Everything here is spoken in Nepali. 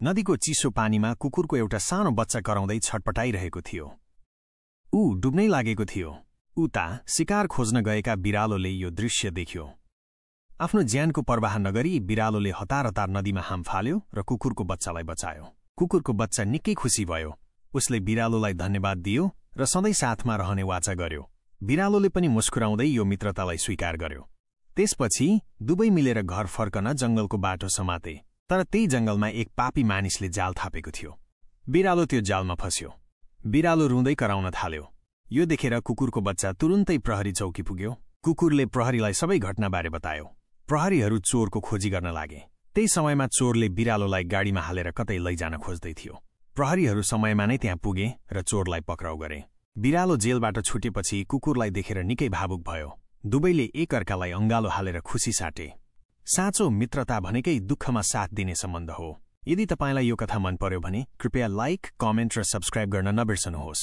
नदीको चिसो पानीमा कुकुरको एउटा सानो बच्चा कराउँदै छटपटाइरहेको थियो। ऊ डुब्नै लागेको थियो। उता शिकार खोज्न गएका बिरालोले यो दृश्य देख्यो। आफ्नो ज्यानको पर्वाह नगरी बिरालोले हतार हतार नदीमा हाम फाल्यो र कुकुरको बच्चालाई बचायो। कुकुरको बच्चा निकै खुसी भयो। उसले बिरालोलाई धन्यवाद दियो र सधैँ साथमा रहने वाचा गर्यो। बिरालोले पनि मुस्कुराउँदै यो मित्रतालाई स्वीकार गर्यो। त्यसपछि दुवै मिलेर घर फर्कन जंगलको बाटो समाते। तर त्यही जंगलमा एक पापी मानिसले जाल थापेको थियो। बिरालो त्यो जालमा फस्यो। बिरालो रुँदै कराउन थाल्यो। यो देखेर कुकुरको बच्चा तुरुन्तै प्रहरी चौकी पुग्यो। कुकुरले प्रहरीलाई सबै घटनाबारे बतायो। प्रहरीहरू चोरको खोजी गर्न लागे। त्यही समयमा चोरले बिरालोलाई गाडीमा हालेर कतै लैजान खोज्दै थियो। प्रहरीहरू समयमा नै त्यहाँ पुगे र चोरलाई पक्राउ गरे। बिरालो जेलबाट छुटेपछि कुकुरलाई देखेर निकै भावुक भयो। दुवैले एकअर्कालाई अंगालो हालेर खुसी साटे। साँचो मित्रता भनेकै दुःखमा साथ दिने सम्बन्ध हो। यदि तपाईलाई यो कथा मन पर्यो भने कृपया लाइक, कमेन्ट र सब्स्क्राइब गर्न नबिर्सनुहोस्।